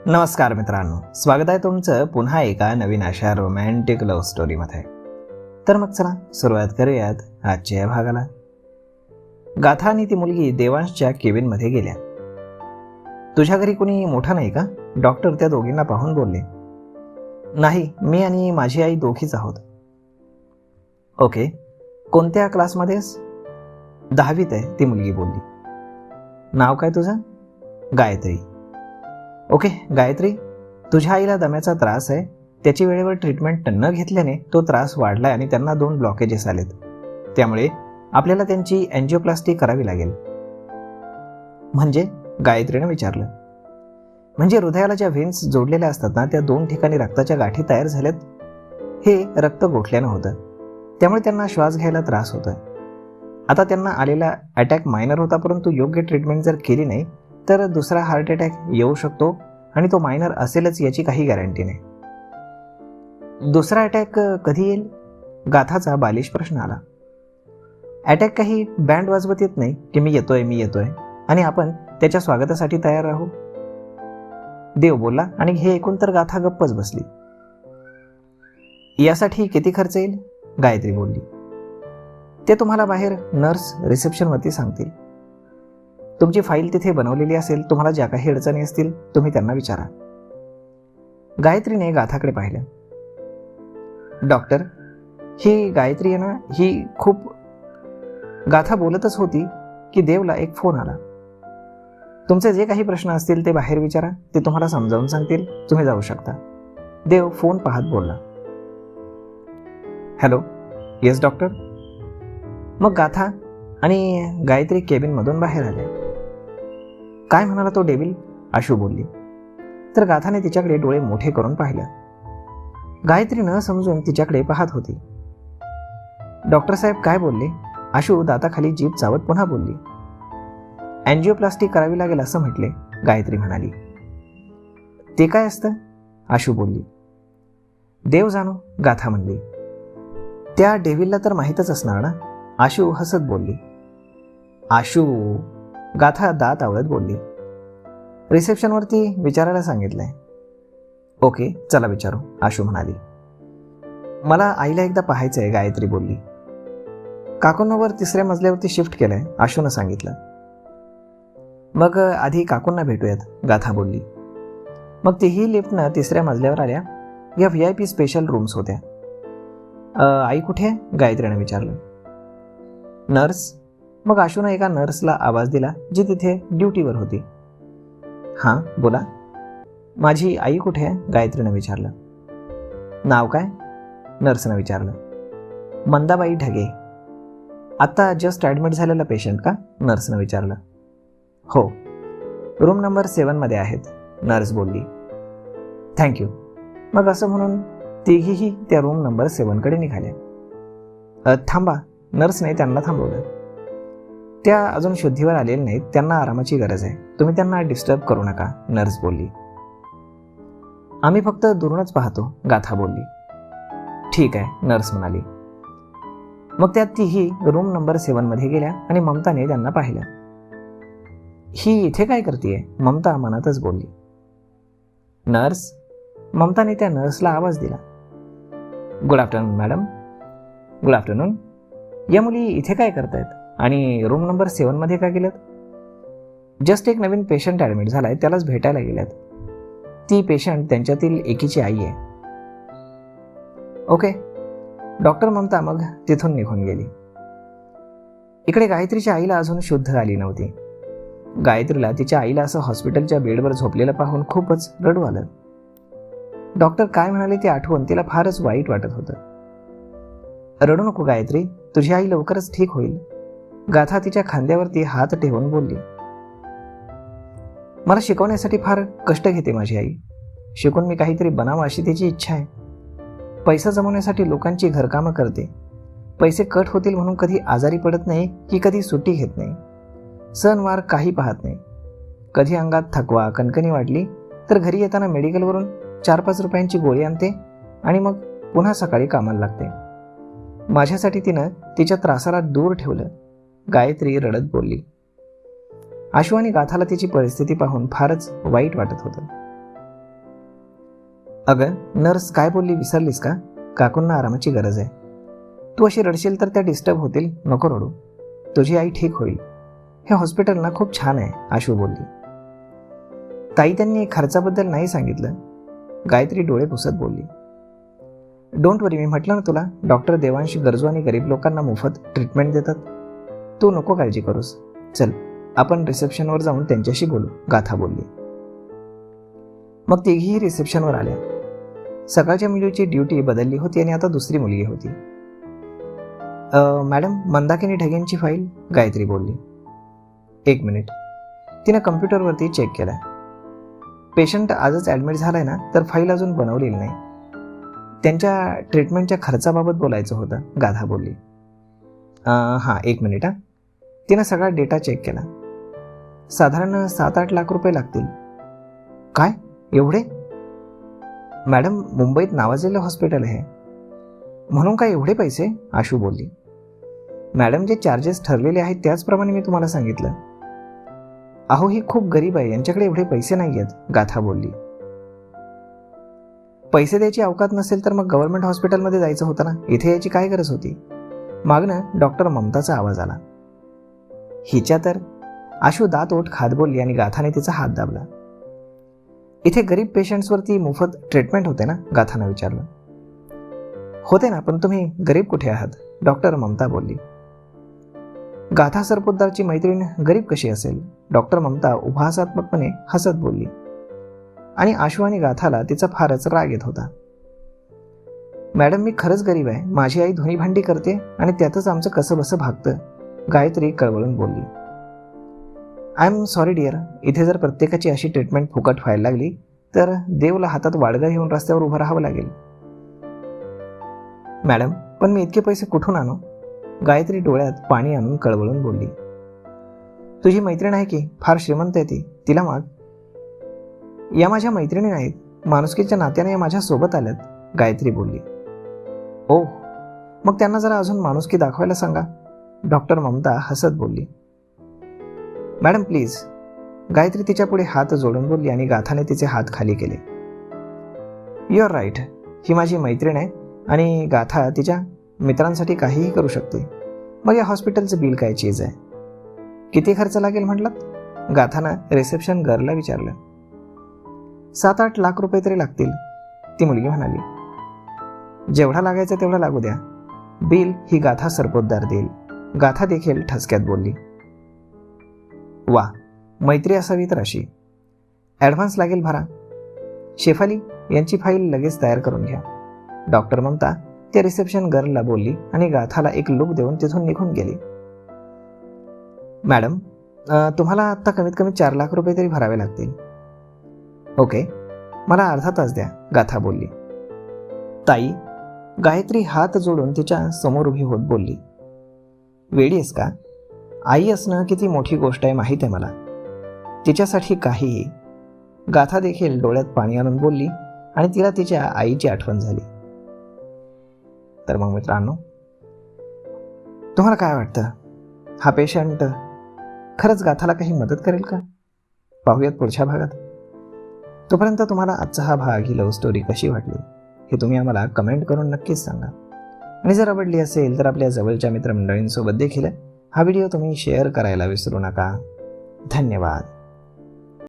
नमस्कार मित्रांनो, स्वागत आहे तुमचं पुन्हा एका नवीन अशा रोमॅन्टिक लव्ह स्टोरीमध्ये. तर मग चला सुरुवात करूयात आजच्या या भागाला. गाथा आणि ती मुलगी देवांशच्या केबिनमध्ये गेल्या. तुझ्या घरी कोणी मोठा नाही का? डॉक्टर त्या दोघींना पाहून बोलले. नाही, मी आणि माझी आई दोघीच आहोत. ओके, कोणत्या क्लासमध्येस? 10वीत आहे, ती मुलगी बोलली. नाव काय तुझं? गायत्री. ओके गायत्री, तुझ्या आईला दम्याचा त्रास आहे. त्याची वेळेवर ट्रीटमेंट न घेतल्याने तो त्रास वाढलाय आणि त्यांना 2 ब्लॉकेजेस आलेत. त्यामुळे आपल्याला त्यांची एन्जिओप्लास्टी करावी लागेल. म्हणजे? गायत्रीने विचारलं. म्हणजे हृदयाला ज्या व्हेन्स जोडलेल्या असतात ना, त्या 2 ठिकाणी रक्ताच्या गाठी तयार झाल्यात. हे रक्त गोठल्यानं होतं, त्यामुळे त्यांना श्वास घ्यायला त्रास होतोय. आता त्यांना आलेला अटॅक मायनर होता, परंतु योग्य ट्रीटमेंट जर केली नाही तर दुसरा हार्ट अटॅक येऊ शकतो आणि तो मायनर असेलच याची काही गॅरंटी नाही. दुसरा अटॅक कधी येईल? गाथाचा बालिश प्रश्न आला. अटॅक काही बँड वाजवत येत नाही की मी येतोय आणि आपण त्याच्या स्वागतासाठी तयार राहू. देव बोलला आणि हे ऐकून तर गाथा गप्पच बसली. यासाठी किती खर्च येईल? गायत्री बोलली. ते तुम्हाला बाहेर नर्स रिसेप्शनवरती सांगतील. तुमची फाईल तिथे बनवलेली असेल. तुम्हाला ज्या काही अडचणी असतील तुम्ही त्यांना विचारा. गायत्रीने गाथाकडे पाहिलं. डॉक्टर, ही गायत्री आहे ना, ही खूप... गाथा बोलतच होती की देवला एक फोन आला. तुमचे जे काही प्रश्न असतील ते बाहेर विचारा, ते तुम्हाला समजावून सांगतील. तुम्ही जाऊ शकता. देव फोन पाहत बोलला. Hello, yes doctor. मग गाथा आणि गायत्री केबिनमधून बाहेर आल्या. काय म्हणाला तो डेव्हिल? आशू बोलली. तर गाथाने तिच्याकडे डोळे मोठे करून पाहिलं. गायत्री न समजून तिच्याकडे पाहत होती. डॉक्टर साहेब काय बोलले? आशू दाताखाली जीभ चावत पुन्हा बोलली. एन्जिओप्लास्टी करावी लागेल असं म्हटले, गायत्री म्हणाली. ते काय असतं? आशू बोलली. देव जाणो, गाथा म्हणली. त्या डेव्हिलला तर माहीतच असणार ना, आशू हसत बोलली. आशू, गाथा दात आवळत बोलली. रिसेप्शनवरती विचारायला सांगितलंय. ओके, चला विचारू, आशू म्हणाली. मला आईला एकदा पाहायचंय, गायत्री बोलली. काकूंवर 3ऱ्या मजल्यावरती शिफ्ट केलंय, आशूनं सांगितलं. मग आधी काकूंना भेटूयात, गाथा बोलली. मग तीही लिफ्टनं 3ऱ्या मजल्यावर आल्या. या VIP स्पेशल रूम्स होत्या. आई कुठे आहे? गायत्रीने विचारलं. नर्स. मग आशूनं एका नर्सला आवाज दिला जी तिथे ड्युटीवर होती. हां बोला. माझी आई कुठे आहे? गायत्रीनं विचारलं. नाव काय? नर्सनं विचारलं. मंदाबाई ढगे. आत्ता जस्ट ॲडमिट झालेला पेशंट का? नर्सनं विचारलं. हो, रूम नंबर 7मध्ये आहेत, नर्स बोलली. थँक्यू. मग असं म्हणून तिघीही त्या रूम नंबर 7कडे निघाल्या. थांबा, नर्सने त्यांना थांबवलं. त्या अजून शुद्धीवर आलेल्या नाहीत, त्यांना आरामाची गरज आहे. तुम्ही त्यांना डिस्टर्ब करू नका, नर्स बोलली. आम्ही फक्त दुरूनच पाहतो, गाथा बोलली. ठीक आहे, नर्स म्हणाली. मग त्या तीही रूम नंबर 7मध्ये गेल्या आणि ममताने त्यांना पाहिलं. ही इथे काय करतेय? ममता मनातच बोलली. नर्स. ममताने त्या नर्सला आवाज दिला. Good afternoon madam. Good afternoon. या मुली इथे काय करतायत आणि रूम नंबर 7मध्ये का गेल्यात? जस्ट एक नवीन पेशंट ॲडमिट झालाय, त्यालाच भेटायला गेल्यात. ती पेशंट त्यांच्यातील एकीची आई आहे. ओके. डॉक्टर ममता मग तिथून निघून गेली. इकडे गायत्रीच्या आईला अजून शुद्ध आली नव्हती. गायत्रीला तिच्या आईला असं हॉस्पिटलच्या बेडवर झोपलेलं पाहून खूपच रडू आलं. डॉक्टर काय म्हणाले ते आठवून तिला फारच वाईट वाटत होतं. रडू नको गायत्री, तुझी आई लवकरच ठीक होईल. गाथा तिच्या खांद्यावरती हात ठेवून बोलली. मला शिकवण्यासाठी फार कष्ट घेते माझी आई. शिकून मी काहीतरी बनावं अशी तिची इच्छा आहे. पैसा जमवण्यासाठी लोकांची घरकामं करते. पैसे कट होतील म्हणून कधी आजारी पडत नाही की कधी सुट्टी घेत नाही. सणवार काही पाहत नाही. कधी अंगात थकवा कणकणी वाटली तर घरी येताना मेडिकलवरून 4-5 रुपयांची गोळी आणते आणि मग पुन्हा सकाळी कामाला लागते. माझ्यासाठी तिनं तिच्या त्रासाला दूर ठेवलं, गायत्री रडत बोलली. आशू आणि गाथाला तिची परिस्थिती पाहून फारच वाईट वाटत होतं. अगं नर्स काय बोलली विसरलीस का? काकूंना आरामाची गरज आहे. तू अशी रडशील तर त्या डिस्टर्ब होतील, नको रडू. तुझी आई ठीक होईल. हे हॉस्पिटल ना खूप छान आहे, आशू बोलली. ताई त्यांनी खर्चाबद्दल नाही सांगितलं, गायत्री डोळे पुसत बोलली. डोंट वरी, मी म्हटलं ना तुला, डॉक्टर देवांश गरजू आणि गरीब लोकांना मोफत ट्रीटमेंट देतात. तू नको काळजी करूस. चल आपण रिसेप्शनवर जाऊन त्यांच्याशी बोलू, गाथा बोलली. मग तिघीही रिसेप्शनवर आल्या. सकाळच्या मुलीची ड्युटी बदलली होती आणि आता दुसरी मुलगी होती. मॅडम, मंदाकिनी ढगेंची फाईल, गायत्री बोलली. एक मिनिट. तिनं कम्प्युटरवरती चेक केला. पेशंट आजच ॲडमिट झालाय ना, तर फाईल अजून बनवलेली नाही. त्यांच्या ट्रीटमेंटच्या खर्चाबाबत बोलायचं होतं, गाथा बोलली. हां, एक मिनिट. तिनं सगळा डेटा चेक केला. साधारण 7-8 लाख रुपये लागतील. काय, एवढे? मॅडम, मुंबईत नावाजलेलं हॉस्पिटल आहे, म्हणून काय एवढे पैसे? आशू बोलली. मॅडम, जे चार्जेस ठरलेले आहेत त्याचप्रमाणे मी तुम्हाला सांगितलं. अहो, ही खूप गरीब आहे, यांच्याकडे एवढे पैसे नाही आहेत, गाथा बोलली. पैसे द्यायची अवकात नसेल तर मग गव्हर्नमेंट हॉस्पिटलमध्ये जायचं होतं ना, इथे यायची काय गरज होती? मागणं डॉक्टर ममताचा आवाज आला. हिच्या तर. आशू दात ओठ खात बोलली आणि गाथाने तिचा हात दाबला. इथे गरीब पेशंट्सवरती मोफत ट्रीटमेंट होते ना, गाथानं विचारलं. होते ना, पण तुम्ही गरीब कुठे आहात? डॉक्टर ममता बोलली. गाथा सरपोतदारची मैत्रीण गरीब कशी असेल? डॉक्टर ममता उपहासात्मकपणे हसत बोलली. आणि आशू आणि गाथाला तिचा फारच राग येत होता. मॅडम, मी खरंच गरीब आहे. माझी आई धुणी भांडी करते आणि त्यातच आमचं कसं बसं भागतं, गायत्री कळवळून बोलली. आय एम सॉरी डिअर, इथे जर प्रत्येकाची अशी ट्रीटमेंट फुकट व्हायला लागली तर देवला हातात वाडगं घेऊन रस्त्यावर उभं राहावं लागेल. मॅडम, पण मी इतके पैसे कुठून आणू? गायत्री डोळ्यात पाणी आणून कळवळून बोलली. तुझी मैत्रीण आहे की, फार श्रीमंत आहे ती, तिला माग. या माझ्या मैत्रिणी नाहीत, माणुसकीच्या नात्याने या माझ्या सोबत आल्यात, गायत्री बोलली. ओह, मग त्यांना जरा अजून माणुसकी दाखवायला सांगा, डॉक्टर ममता हसत बोलली. मॅडम प्लीज, गायत्री तिच्या पुढे हात जोडून बोलली आणि गाथाने तिचे हात खाली केले. यू आर राईट, ही माझी मैत्रीण आहे आणि गाथा तिच्या मित्रांसाठी काहीही करू शकते. मग या हॉस्पिटलचं बिल काय चीज आहे? किती खर्च लागेल म्हटलात? गाथानं रिसेप्शन गर्लला विचारलं. 7-8 लाख रुपये तरी लागतील, ती मुलगी म्हणाली. जेवढा लागायचा तेवढा लागू द्या, बिल ही गाथा सरपोतदार देईल, गाथा देखील ठसक्यात बोलली. वा, मैत्री असावी तर अशी. ॲडव्हान्स लागेल भरा. शेफाली, यांची फाईल लगेच तयार करून घ्या, डॉक्टर ममता त्या रिसेप्शन गर्लला बोलली आणि गाथाला एक लुक देऊन तिथून निघून गेली. मॅडम, तुम्हाला आत्ता कमीत कमी 4 लाख रुपये तरी भरावे लागतील. ओके, मला अर्धा तास द्या, गाथा बोलली. ताई, गायत्री हात जोडून तिच्या समोर उभी होत बोलली. वेडी आहेस का? आई असणं किती मोठी गोष्ट आहे माहीत आहे मला, तिच्यासाठी काहीही. गाथा देखील डोळ्यात पाणी आणून बोलली आणि तिला तिच्या आईची आठवण झाली. तर मग मित्रांनो, तुम्हाला काय वाटतं, हा पेशंट खरंच गाथाला काही मदत करेल का? पाहूयात पुढच्या भागात. तोपर्यंत तुम्हाला आजचा हा भाग, ही लव्ह स्टोरी कशी वाटली हे तुम्ही आम्हाला कमेंट करून नक्कीच सांगा. आणि जर आवडली असेल तर आपल्या जवळच्या मित्रमंडळींसोबत देखील हा व्हिडिओ तुम्ही शेअर करायला विसरू नका. धन्यवाद.